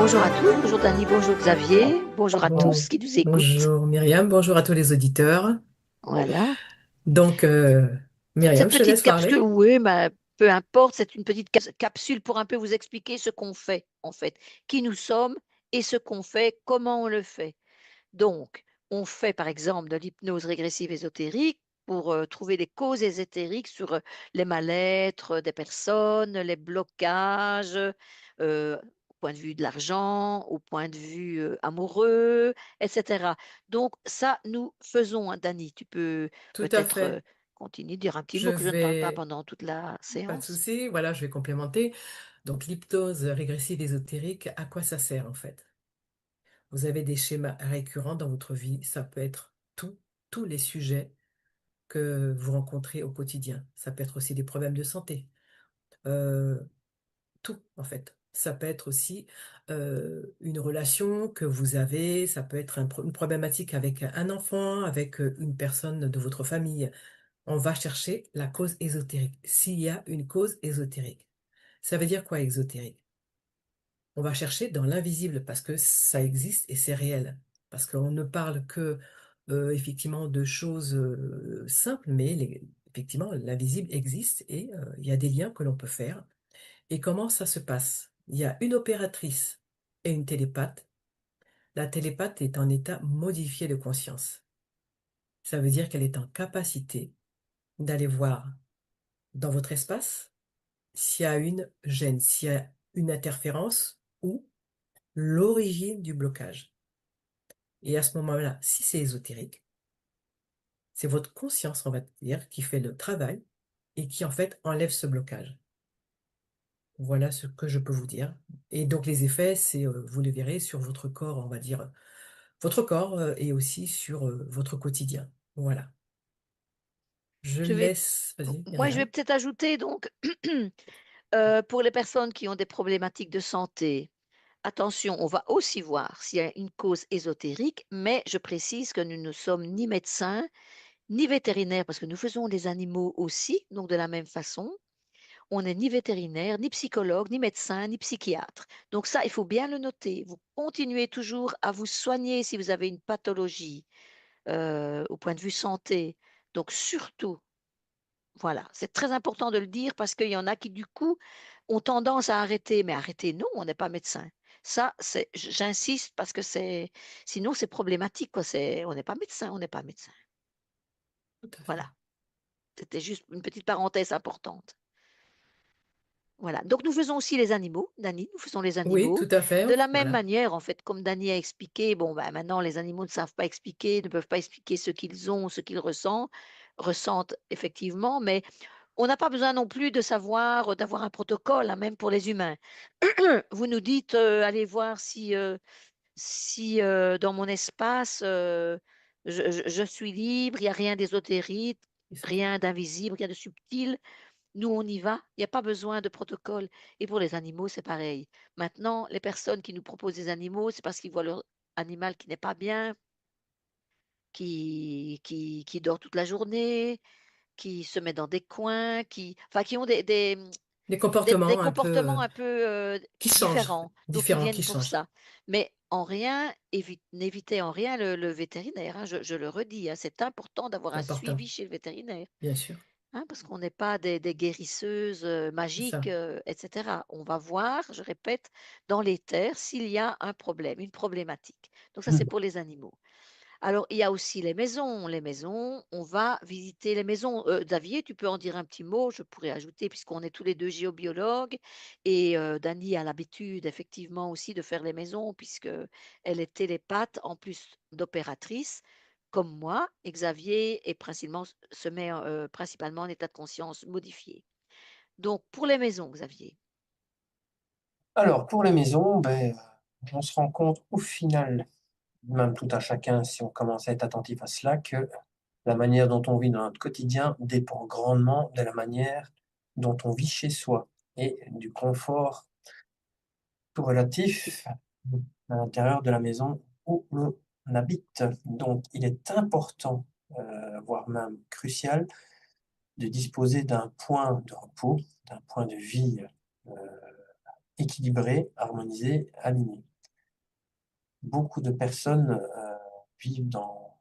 Bonjour à tous, bonjour Dani, bonjour Xavier, bonjour à tous Bon, qui nous écoutent. bonjour Myriam, bonjour à tous les auditeurs. Voilà. Donc, Myriam, Cette je te petite laisse capsule, parler. oui, mais peu importe, c'est une petite capsule pour un peu vous expliquer ce qu'on fait, en fait, qui nous sommes et ce qu'on fait, comment on le fait. Donc, on fait par exemple de l'hypnose régressive ésotérique pour trouver des causes ésotériques sur les mal-être des personnes, les blocages, au point de vue de l'argent, au point de vue amoureux, etc. Donc, ça, nous faisons, hein, Dani. Tu peux Tout à peut-être fait. continuer, dire un petit Je mot que je ne parle pas vais, pendant toute la pas de séance. souci, voilà, je vais complémenter. Donc, l'hypnose régressive ésotérique, à quoi ça sert en fait? Vous avez des schémas récurrents dans votre vie, ça peut être tous les sujets que vous rencontrez au quotidien. Ça peut être aussi des problèmes de santé. Euh, Tout, en fait. Ça peut être aussi une relation que vous avez, ça peut être une problématique avec un enfant, avec une personne de votre famille. On va chercher la cause ésotérique. S'il y a une cause ésotérique. Ça veut dire quoi ésotérique? On va chercher dans l'invisible parce que ça existe et c'est réel. Parce qu'on ne parle que effectivement de choses simples, mais effectivement l'invisible existe et il y a des liens que l'on peut faire. Et comment ça se passe? Il y a une opératrice et une télépathe. La télépathe est en état modifié de conscience. Ça veut dire qu'elle est en capacité d'aller voir dans votre espace s'il y a une gêne, s'il y a une interférence ou l'origine du blocage. Et à ce moment-là, si c'est ésotérique, c'est votre conscience, on va dire, qui fait le travail et qui en fait enlève ce blocage. Voilà ce que je peux vous dire. Et donc les effets, c'est, vous les verrez sur votre corps, on va dire, votre corps et aussi sur votre quotidien. Voilà. Je Je vais, laisse, vas-y, moi, je vais Myriam. peut-être ajouter donc, pour les personnes qui ont des problématiques de santé. Attention, on va aussi voir s'il y a une cause ésotérique, mais je précise que nous ne sommes ni médecins, ni vétérinaires, parce que nous faisons les animaux aussi, donc de la même façon. On n'est ni vétérinaire, ni psychologue, ni médecin, ni psychiatre. Donc ça, il faut bien le noter. Vous continuez toujours à vous soigner si vous avez une pathologie au point de vue santé. Donc surtout, voilà, c'est très important de le dire parce qu'il y en a qui, du coup, ont tendance à arrêter. Mais arrêter, non, on n'est pas médecin. Ça, j'insiste parce que sinon c'est problématique, quoi. On n'est pas médecin, on n'est pas médecin. Tout à fait. Voilà. C'était juste une petite parenthèse importante. Voilà. Donc nous faisons aussi les animaux, Dani, nous faisons les Oui, animaux. tout à fait. De la même Voilà. manière, en fait, comme Dani a expliqué, bon, ben, maintenant les animaux ne savent pas expliquer, ne peuvent pas expliquer ce qu'ils ont, ce qu'ils ressentent effectivement, mais on n'a pas besoin non plus de savoir, d'avoir un protocole, hein, même pour les humains. Vous nous dites, allez voir si dans mon espace, je suis libre, il n'y a rien d'ésotérique, rien d'invisible, rien de subtil. Nous, on y va, il n'y a pas besoin de protocole. Et pour les animaux, c'est pareil. Maintenant, les personnes qui nous proposent des animaux, c'est parce qu'ils voient leur animal qui n'est pas bien, qui dort toute la journée, qui se met dans des coins, enfin, qui ont Les des comportements un peu comportements un peu qui changent, différents. Donc, ils différents viennent qui pour changent. ça. Mais en rien, n'évitez en rien le vétérinaire, hein, je le redis, hein, c'est important d'avoir C'est un important, suivi chez le vétérinaire. bien sûr. Hein, parce qu'on n'est pas des guérisseuses C'est magiques, ça. etc. On va voir, je répète, dans les terres s'il y a un problème, une problématique. Donc ça, c'est pour les animaux. Alors, il y a aussi les maisons. Les maisons, on va visiter les maisons. Xavier, tu peux en dire un petit mot, je pourrais ajouter, puisqu'on est tous les deux géobiologues, et Dani a l'habitude, effectivement, aussi de faire les maisons, puisque elle est télépathe, en plus d'opératrice, comme moi, et Xavier se met principalement en état de conscience modifié. Donc, pour les maisons, Xavier. Alors, pour les maisons, on se rend compte au final, même tout un chacun, si on commence à être attentif à cela, que la manière dont on vit dans notre quotidien dépend grandement de la manière dont on vit chez soi et du confort tout relatif à l'intérieur de la maison où l'on habite. Donc, il est important, voire même crucial, de disposer d'un point de repos, d'un point de vie, heu, équilibré, harmonisé, aligné. beaucoup de personnes vivent dans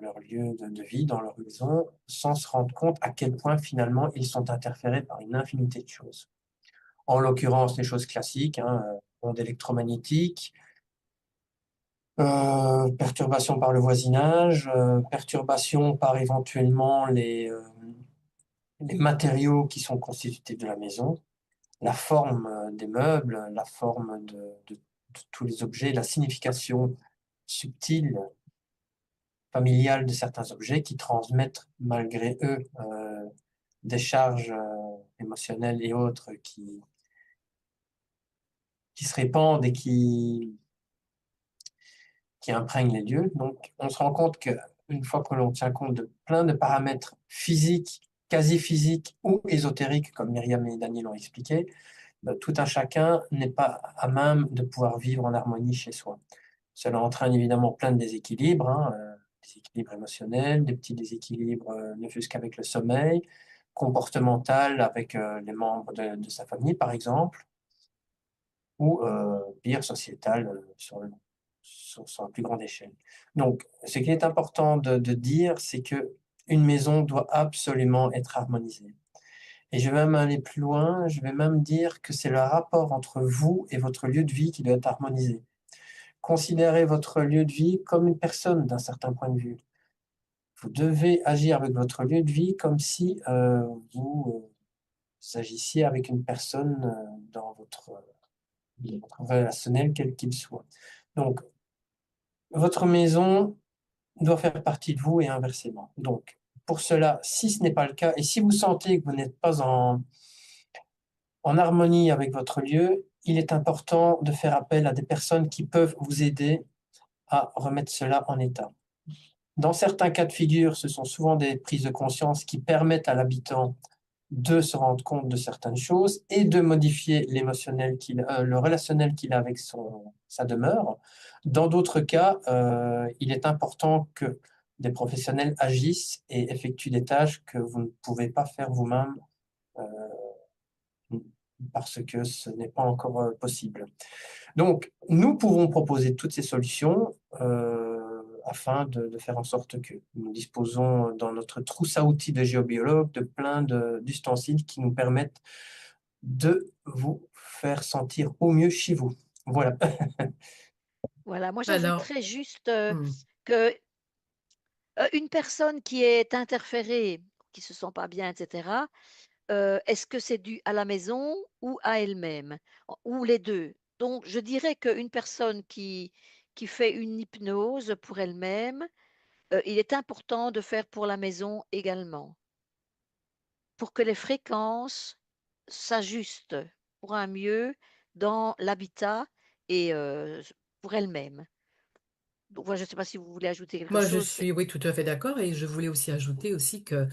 leur lieu de vie, dans leur maison, sans se rendre compte à quel point finalement ils sont interférés par une infinité de choses. En l'occurrence, les choses classiques, hein, ondes électromagnétiques, perturbations par le voisinage, perturbations par éventuellement les matériaux qui sont constitutifs de la maison, la forme des meubles, la forme de tous les objets, la signification subtile, familiale de certains objets qui transmettent malgré eux des charges émotionnelles et autres qui se répandent et qui imprègnent les lieux. Donc, on se rend compte qu'une fois que l'on tient compte de plein de paramètres physiques, quasi physiques ou ésotériques, comme Myriam et Daniel l'ont expliqué, tout un chacun n'est pas à même de pouvoir vivre en harmonie chez soi. Cela entraîne évidemment plein de déséquilibres, hein, déséquilibres émotionnels, des petits déséquilibres, ne fût-ce qu'avec le sommeil, comportemental avec les membres de sa famille, par exemple, ou pire, sociétal sur la plus grande échelle. Donc, ce qui est important de dire, c'est que une maison doit absolument être harmonisée. Et je vais même aller plus loin, je vais même dire que c'est le rapport entre vous et votre lieu de vie qui doit être harmonisé. Considérez votre lieu de vie comme une personne d'un certain point de vue. Vous devez agir avec votre lieu de vie comme si vous agissiez avec une personne dans votre relationnel, quel qu'il soit. Donc, votre maison doit faire partie de vous et inversement. Donc, pour cela, si ce n'est pas le cas, et si vous sentez que vous n'êtes pas en harmonie avec votre lieu, il est important de faire appel à des personnes qui peuvent vous aider à remettre cela en état. Dans certains cas de figure, ce sont souvent des prises de conscience qui permettent à l'habitant de se rendre compte de certaines choses et de modifier le relationnel qu'il a avec sa demeure. Dans d'autres cas, il est important que des professionnels agissent et effectuent des tâches que vous ne pouvez pas faire vous-même euh, parce que ce n'est pas encore possible. Donc, nous pouvons proposer toutes ces solutions afin de faire en sorte que nous disposons dans notre trousse à outils de géobiologue de plein d'ustensiles qui nous permettent de vous faire sentir au mieux chez vous. Voilà. Voilà, moi Alors, j'ajouterais juste, hmm, que, une personne qui est interférée, qui se sent pas bien et cetera, est-ce que c'est dû à la maison ou à elle-même? Ou les 2. Donc je dirais qu'une personne qui fait une hypnose pour elle-même, il est important de faire pour la maison également, pour que les fréquences s'ajustent pour un mieux dans l'habitat et pour elle-même. Donc voilà, je ne sais pas si vous voulez ajouter quelque moi, je chose, mais suis, oui, tout à fait d'accord. Et je voulais aussi ajouter aussi que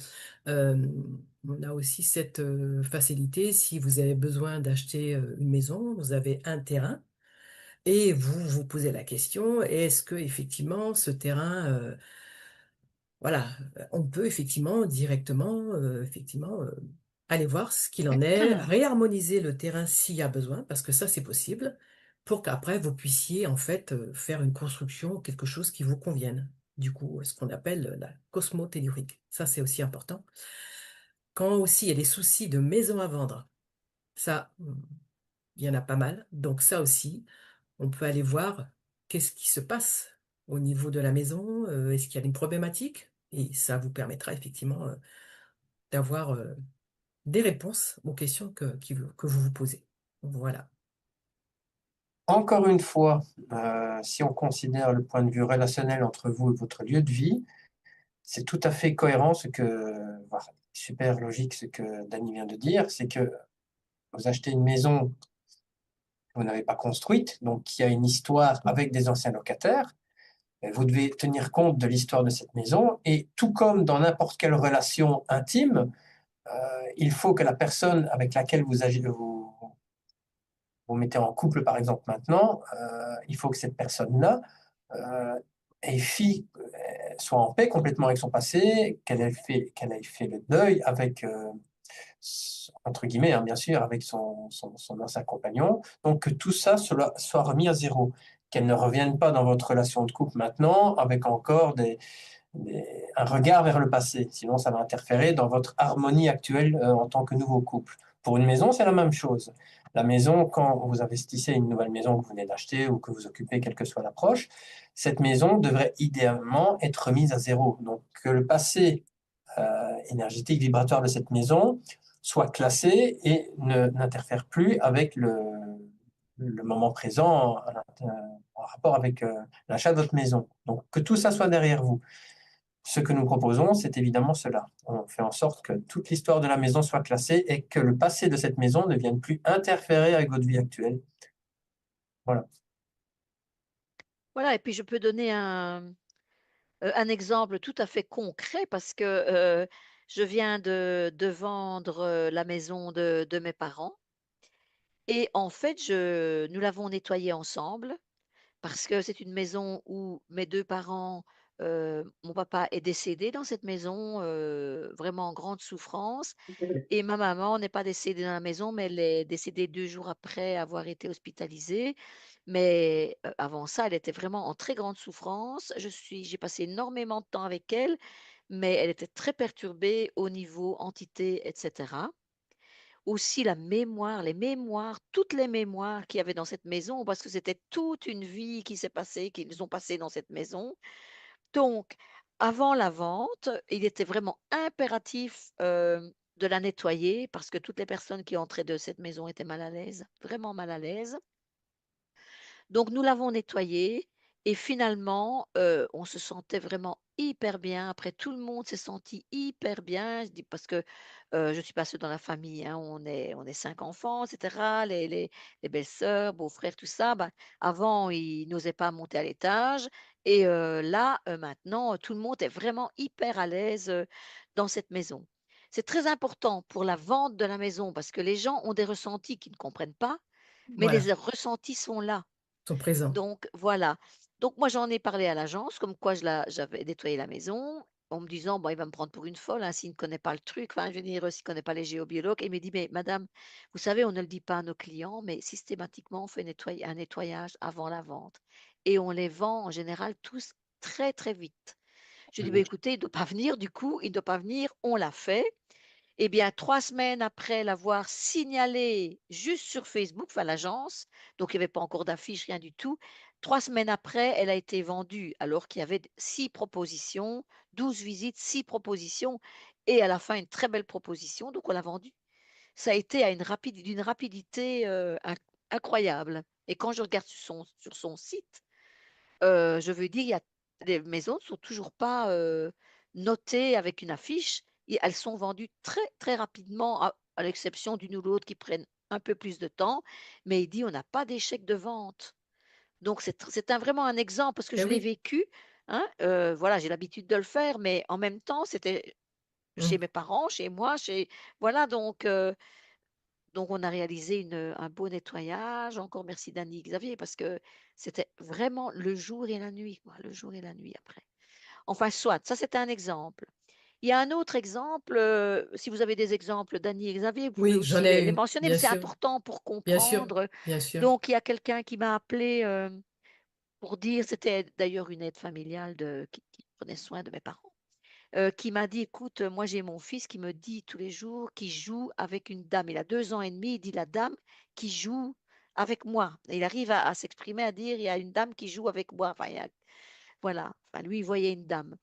on a aussi cette facilité. Si vous avez besoin d'acheter une maison, vous avez un terrain et vous vous posez la question, est-ce que effectivement ce terrain voilà, on peut effectivement directement, aller voir ce qu'il en est, réharmoniser le terrain s'il y a besoin, parce que ça c'est possible, pour qu'après vous puissiez en fait faire une construction, quelque chose qui vous convienne. Du coup, ce qu'on appelle la cosmotellurique. Ça c'est aussi important. Quand aussi il y a des soucis de maison à vendre, ça, il y en a pas mal. Donc ça aussi, on peut aller voir qu'est-ce qui se passe au niveau de la maison, est-ce qu'il y a une problématique? Et ça vous permettra effectivement d'avoir des réponses aux questions que vous vous posez. Voilà. Encore une fois, si on considère le point de vue relationnel entre vous et votre lieu de vie, c'est tout à fait cohérent voilà, super logique ce que Dany vient de dire, c'est que vous achetez une maison que vous n'avez pas construite, donc qui a une histoire avec des anciens locataires. Vous devez tenir compte de l'histoire de cette maison et tout comme dans n'importe quelle relation intime, il faut que la personne avec laquelle vous mettez en couple, par exemple, maintenant, il faut que cette personne-là euh, soit en paix complètement avec son passé, qu'elle ait fait le deuil avec, entre guillemets, hein, bien sûr, avec son ancien compagnon. Donc, que tout ça soit remis à zéro. qu'elles ne reviennent pas dans votre relation de couple maintenant avec encore un regard vers le passé. Sinon, ça va interférer dans votre harmonie actuelle en tant que nouveau couple. Pour une maison, c'est la même chose. La maison, quand vous investissez une nouvelle maison que vous venez d'acheter ou que vous occupez, quelle que soit l'approche, cette maison devrait idéalement être remise à zéro. Donc, que le passé énergétique, vibratoire de cette maison soit classé et n'interfère plus avec le moment présent en rapport avec l'achat de votre maison. Donc, que tout ça soit derrière vous. Ce que nous proposons, c'est évidemment cela. On fait en sorte que toute l'histoire de la maison soit classée et que le passé de cette maison ne vienne plus interférer avec votre vie actuelle. Voilà. Voilà et puis je peux donner un exemple tout à fait concret parce que, je viens de vendre, la maison de mes parents et en fait, je nous l'avons nettoyée ensemble parce que c'est une maison où mes 2 parents, mon papa est décédé dans cette maison, vraiment en grande souffrance et ma maman n'est pas décédée dans la maison, mais elle est décédée 2 jours après avoir été hospitalisée. Mais, avant ça, elle était vraiment en très grande souffrance. J'ai passé énormément de temps avec elle, mais elle était très perturbée au niveau entité et cetera. Aussi la mémoire, les mémoires, toutes les mémoires qu'il y avait dans cette maison, parce que c'était toute une vie qui s'est passée, qu'ils ont passée dans cette maison. Donc, avant la vente, il était vraiment impératif, de la nettoyer parce que toutes les personnes qui entraient de cette maison étaient mal à l'aise, vraiment mal à l'aise. Donc nous l'avons nettoyé et finalement, on se sentait vraiment hyper bien. Après, tout le monde s'est senti hyper bien. Je dis parce que, je suis pas seule dans la famille, hein, on est 5 enfants et cetera, les belles-sœurs, beaux-frères, tout ça. Bah, avant, ils n'osaient pas monter à l'étage et là, maintenant, tout le monde est vraiment hyper à l'aise, dans cette maison. C'est très important pour la vente de la maison parce que les gens ont des ressentis qu'ils ne comprennent pas, mais Voilà, les ressentis sont là. sont présents. Donc voilà. Donc moi, j'en ai parlé à l'agence, comme quoi j'avais nettoyé la maison, en me disant: «Bon, il va me prendre pour une folle, hein, s'il ne connaît pas le truc, enfin, je veux dire, s'il ne connaît pas les géobiologues» et il me dit: «Mais madame, vous savez, on ne le dit pas à nos clients, mais systématiquement, on fait un nettoyage avant la vente et on les vend en général tous très, très vite». Je lui dis: «Bah, écoutez, il ne doit pas venir du coup, il ne doit pas venir, on l'a fait». Eh bien, 3 semaines après l'avoir signalé juste sur Facebook, enfin l'agence, donc il y avait pas encore d'affiche, rien du tout. 3 semaines après, elle a été vendue alors qu'il y avait d 6 propositions, 12 visites, 6 propositions et à la fin une très belle proposition, donc on l'a vendue. Ça a été à d'une rapidité, incroyable et quand je regarde sur son site, je veux dire, il y a les maisons ne sont toujours pas, notées avec une affiche et elles sont vendues très, très rapidement à l'exception d'une ou l'autre qui prennent un peu plus de temps, mais il dit: «On n'a pas d'échec de vente». Donc c'est vraiment un exemple parce que Eh je l'ai oui. vécu, hein, voilà, j'ai l'habitude de le faire, mais en même temps, c'était chez Mmh. mes parents, chez moi, voilà donc on a réalisé un beau nettoyage. Encore merci Dany et Xavier parce que c'était vraiment le jour et la nuit, quoi, le jour et la nuit après. Enfin soit, ça c'était un exemple. Il y a un autre exemple, si vous avez des exemples Dany et Xavier, vous pouvez Oui, j'en aussi ai les une, mentionner, mais bien c'est sûr, important pour bien sûr, comprendre. bien sûr. Donc il y a quelqu'un qui m'a appelé pour dire, c'était d'ailleurs une aide familiale qui prenait soin de mes parents. Qui m'a dit: «Écoute, moi j'ai mon fils qui me dit tous les jours qu'il joue avec une dame». Il a 2 ans et demi, il dit: «La dame qui joue avec moi». Et il arrive à s'exprimer, à dire: «Il y a une dame qui joue avec moi». Enfin, il y a voilà, enfin lui, il voyait une dame.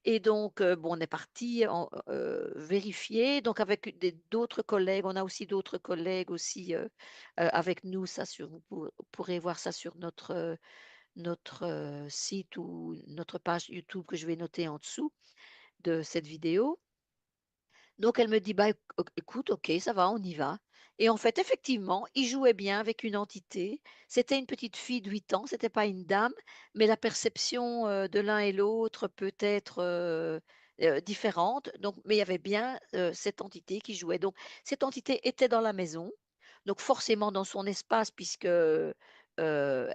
Et donc, bon, on est parti vérifier. Donc avec d'autres collègues, on a aussi d'autres collègues aussi, avec nous. Ça sur vous pourrez voir ça sur notre, site ou notre page YouTube que je vais noter en dessous de cette vidéo. Donc elle me dit: «Bah, écoute, OK, ça va, on y va» et en fait, effectivement, il jouait bien avec une entité. C'était une petite fille de 8 ans, c'était pas une dame, mais la perception, de l'un et l'autre peut être, différente. Donc mais il y avait bien, cette entité qui jouait. Donc cette entité était dans la maison, donc forcément dans son espace puisque, elle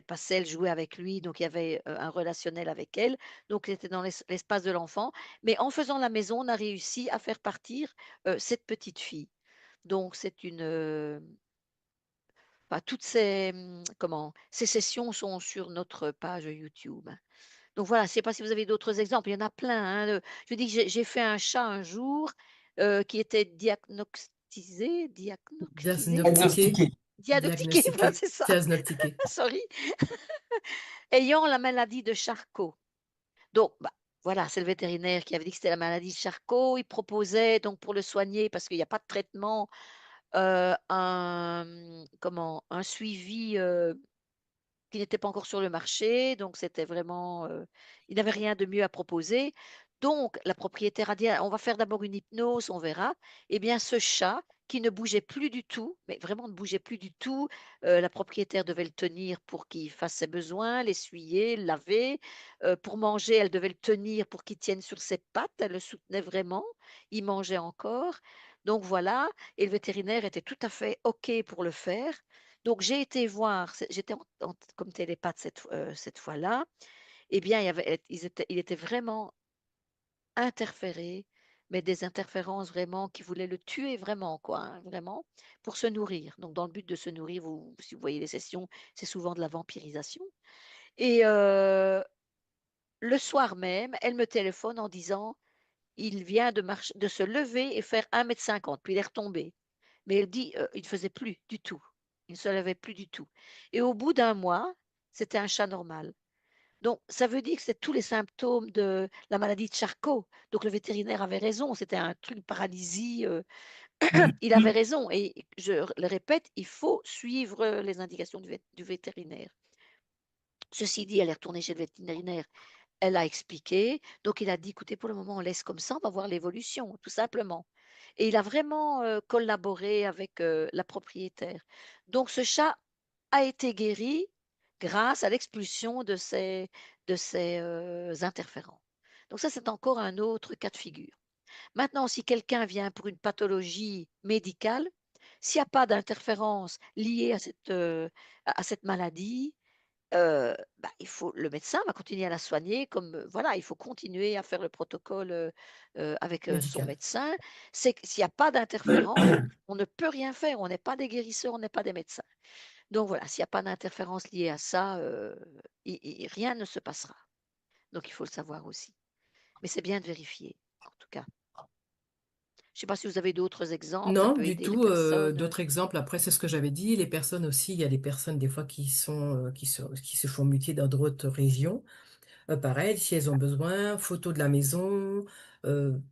passait, elle jouait avec lui, donc il y avait, un relationnel avec elle. Donc elle était dans l'espace de l'enfant mais en faisant la maison, on a réussi à faire partir, cette petite fille. Donc c'est Enfin, ces sessions sont sur notre page YouTube. Donc voilà, je ne sais pas si vous avez d'autres exemples, il y en a plein, hein, je dis que j'ai fait un chat un jour, qui était Diagnostiqué, Diagnostiqué. diagnostiqué, voilà, diagnostiqué, c'est ça, diagnostiqué. sorry, ayant la maladie de Charcot. Donc, bah, voilà, c'est le vétérinaire qui avait dit que c'était la maladie de Charcot. Il proposait donc pour le soigner, parce qu'il n'y a pas de traitement, un suivi, qui n'était pas encore sur le marché, donc c'était vraiment, il n'avait rien de mieux à proposer. Donc la propriétaire a dit: «Ah, on va faire d'abord une hypnose, on verra». Eh bien ce chat qui ne bougeait plus du tout, mais vraiment ne bougeait plus du tout, la propriétaire devait le tenir pour qu'il fasse ses besoins, l'essuyer, le laver, pour manger, elle devait le tenir pour qu'il tienne sur ses pattes, elle le soutenait vraiment, il mangeait encore. Donc voilà, et le vétérinaire était tout à fait OK pour le faire. Donc j'ai été voir, j'étais comme télépathe cette fois-là. Eh bien, il était vraiment interféré, mais des interférences vraiment qui voulaient le tuer vraiment, quoi, hein, vraiment, pour se nourrir. Donc dans le but de se nourrir, si vous voyez les sessions, c'est souvent de la vampirisation. Et le soir même, elle me téléphone en disant: «Il vient de se lever et faire 1,50 m, puis il est retombé». Mais elle dit, il ne faisait plus du tout. Il ne se levait plus du tout, et au bout d'un mois, c'était un chat normal. Donc ça veut dire que c'est tous les symptômes de la maladie de Charcot. Donc le vétérinaire avait raison, c'était un truc, paralysie, il avait raison, et je le répète, il faut suivre, les indications du vétérinaire. Ceci dit, elle est retournée chez le vétérinaire, elle a expliqué, donc il a dit: «Écoutez, pour le moment, on laisse comme ça, on va voir l'évolution, tout simplement», et il a vraiment, collaboré avec, la propriétaire. Donc ce chat a été guéri grâce à l'expulsion de ces interférents. Donc ça, c'est encore un autre cas de figure. Maintenant, si quelqu'un vient pour une pathologie médicale, s'il n'y a pas d'interférence liée à cette maladie, il faut le médecin va continuer à la soigner comme, voilà, il faut continuer à faire le protocole, avec, son Médical. médecin. C'est que s'il y a pas d'interférence, on ne peut rien faire, on n'est pas des guérisseurs, on n'est pas des médecins. Donc voilà, s'il y a pas d'interférence liée à ça, i rien ne se passera. Donc il faut le savoir aussi. Mais c'est bien de vérifier, en tout cas. Je ne sais pas si vous avez d'autres exemples, ça Non, peut du aider les tout. personnes, D'autres exemples, après, c'est ce que j'avais dit. Les personnes aussi, il y a des personnes des fois qui se font muter dans d'autres régions. Pareil, si elles ont besoin, photo de la maison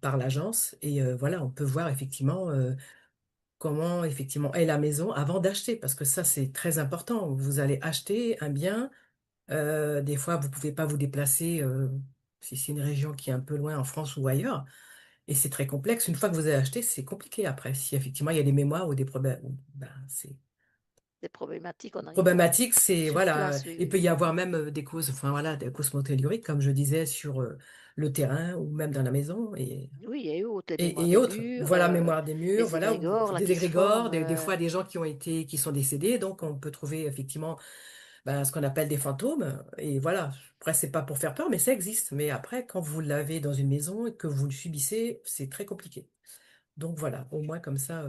par l'agence. Et voilà, on peut voir effectivement comment effectivement est la maison avant d'acheter, parce que ça, c'est très important. Vous allez acheter un bien. Des fois, vous pouvez pas vous déplacer si c'est une région qui est un peu loin en France ou ailleurs. Et c'est très complexe. Une fois que vous avez acheté, c'est compliqué après. Si effectivement il y a des mémoires ou des problèmes, ben, c'est des problématiques, on arrive problématique. C'est sur voilà, place, oui, il oui. peut y avoir même des causes, enfin voilà, des causes telluriques, comme je disais, sur le terrain ou même dans la maison Oui, et autres, les mémoires et des autres. murs, Voilà, mémoire des murs, les voilà, ou égrégores là des qui se égrégores, forment, des fois des gens qui sont décédés, donc on peut trouver effectivement ben, ce qu'on appelle des fantômes. Et voilà, après, c'est pas pour faire peur, mais ça existe. Mais après, quand vous l'avez dans une maison et que vous le subissez, c'est très compliqué. Donc voilà, au moins comme ça,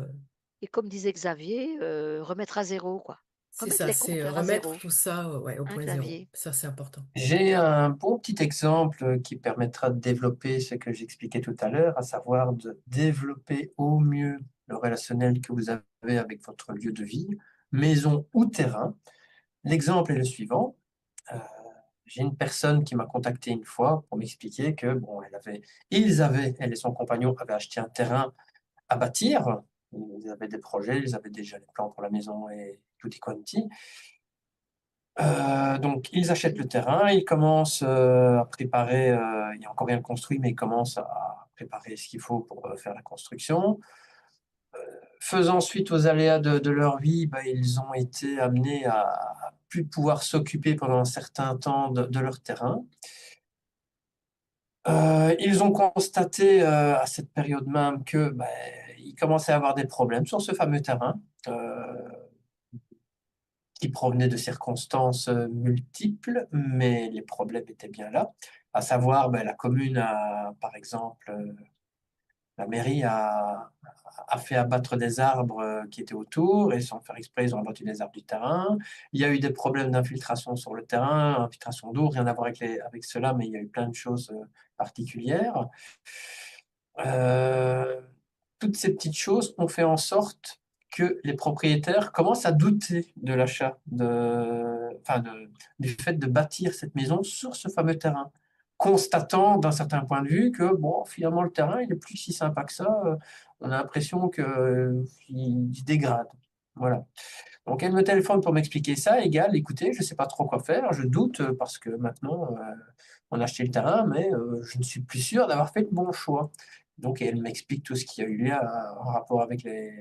et comme disait Xavier, remettre à zéro, quoi. c'est Remettre ça, les c'est compteurs à remettre zéro, tout ça ouais, au hein, point zéro. Xavier? Ça, c'est important. J'ai un bon petit exemple qui permettra de développer ce que j'expliquais tout à l'heure, à savoir de développer au mieux le relationnel que vous avez avec votre lieu de vie, maison ou terrain. L'exemple est le suivant. Euh, j'ai une personne qui m'a contacté une fois pour m'expliquer que, bon, elle et son compagnon avaient acheté un terrain à bâtir. Ils avaient des projets, ils avaient déjà les plans pour la maison et tutti quanti. Donc, ils achètent le terrain, ils commencent à préparer, il n'y a encore rien de construit, mais ils commencent à préparer ce qu'il faut pour faire la construction. Faisant suite aux aléas de leur vie, bah, ils ont été amenés à plus pouvoir s'occuper pendant un certain temps de leur terrain. Ils ont constaté à cette période même que bah, ils commençaient à avoir des problèmes sur ce fameux terrain. Qui provenaient de circonstances multiples, mais les problèmes étaient bien là. À savoir, ben, la commune a, par exemple, La mairie a fait abattre des arbres qui étaient autour et sans faire exprès, ils ont abattu des arbres du terrain. Il y a eu des problèmes d'infiltration sur le terrain, infiltration d'eau, rien à voir avec cela, mais il y a eu plein de choses particulières. Euh, Toutes ces petites choses ont fait en sorte que les propriétaires commencent à douter de l'achat, du fait de bâtir cette maison sur ce fameux terrain, constatant d'un certain point de vue que bon, finalement le terrain il est plus si sympa que ça, on a l'impression qu'il se dégrade. Voilà. Donc elle me téléphone pour m'expliquer ça, égal, écoutez, je ne sais pas trop quoi faire, je doute parce que maintenant on a acheté le terrain, mais je ne suis plus sûr d'avoir fait le bon choix. Donc elle m'explique tout ce qu'il y a eu là en rapport avec les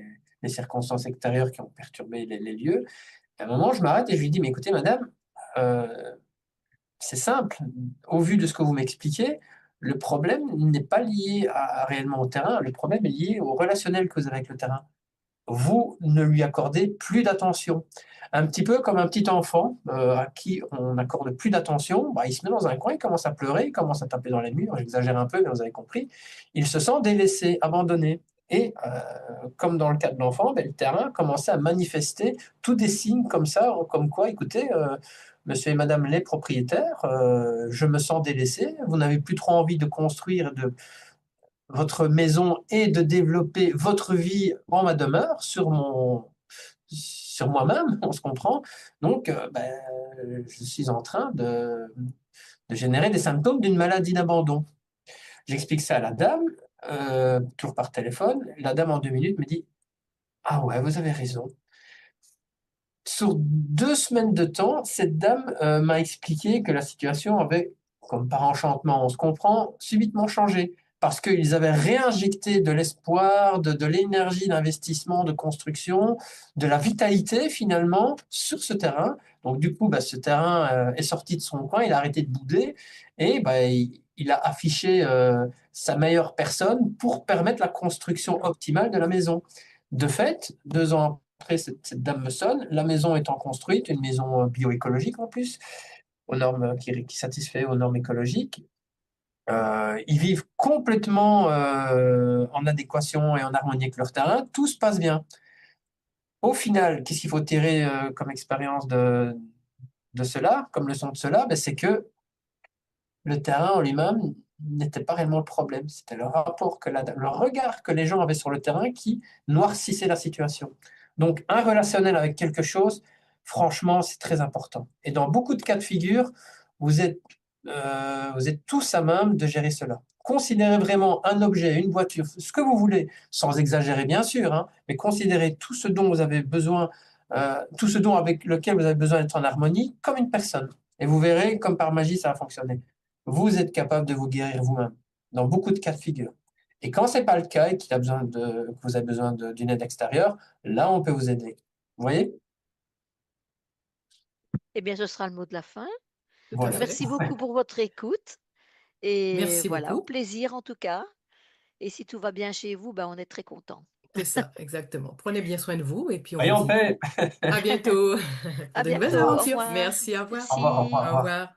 circonstances extérieures qui ont perturbé les lieux. À un moment, je m'arrête et je lui dis, mais écoutez, madame, euh, c'est simple, au vu de ce que vous m'expliquez, le problème n'est pas lié réellement au terrain, le problème est lié au relationnel que vous avez avec le terrain. Vous ne lui accordez plus d'attention. Un petit peu comme un petit enfant à qui on n'accorde plus d'attention, bah, il se met dans un coin, il commence à pleurer, il commence à taper dans les murs, j'exagère un peu, mais vous avez compris. Il se sent délaissé, abandonné. Et comme dans le cas de l'enfant, ben, le terrain commençait à manifester tous des signes comme ça, comme quoi, écoutez, monsieur et madame les propriétaires, je me sens délaissé, vous n'avez plus trop envie de construire votre maison et de développer votre vie en ma demeure sur moi-même, on se comprend. Donc, ben, je suis en train de générer des symptômes d'une maladie d'abandon. J'explique ça à la dame, toujours par téléphone. La dame, en 2 minutes, me dit, ah ouais, vous avez raison. Sur 2 semaines de temps, cette dame m'a expliqué que la situation avait, comme par enchantement, on se comprend, subitement changé. Parce qu'ils avaient réinjecté de l'espoir, de l'énergie d'investissement, de construction, de la vitalité finalement sur ce terrain. Donc du coup, bah, ce terrain est sorti de son coin, il a arrêté de bouder et bah, il a affiché sa meilleure personne pour permettre la construction optimale de la maison. De fait, 2 ans après, cette dame me sonne, la maison étant construite, une maison bioécologique en plus, aux normes qui satisfait aux normes écologiques. Ils vivent complètement en adéquation et en harmonie avec leur terrain, tout se passe bien. Au final, qu'est-ce qu'il faut tirer comme expérience de cela, comme leçon de cela? Ben, c'est que le terrain en lui-même n'était pas réellement le problème. C'était le rapport le regard que les gens avaient sur le terrain qui noircissait la situation. Donc, un relationnel avec quelque chose, franchement, c'est très important. Et dans beaucoup de cas de figure, vous êtes, vous êtes tous à même de gérer cela. Considérez vraiment un objet, une voiture, ce que vous voulez, sans exagérer bien sûr, hein, mais considérez tout ce dont vous avez besoin, tout ce dont avec lequel vous avez besoin d'être en harmonie, comme une personne. Et vous verrez, comme par magie, ça va fonctionner. Vous êtes capable de vous guérir vous-même, dans beaucoup de cas de figure. Et quand ce n'est pas le cas et que vous avez besoin d'une aide extérieure, là, on peut vous aider. Vous voyez? Eh bien, ce sera le mot de la fin. Tout à Voilà. fait. Merci beaucoup pour votre écoute. Et Merci voilà, au beaucoup. plaisir en tout cas. Et si tout va bien chez vous, ben, on est très content. C'est ça, exactement. Prenez bien soin de vous et puis on vous Soyons dit paix. à bientôt pour À de nouvelles bientôt. Au aventures. revoir. Merci, au revoir. Au revoir, au revoir, au Merci. Au revoir. revoir.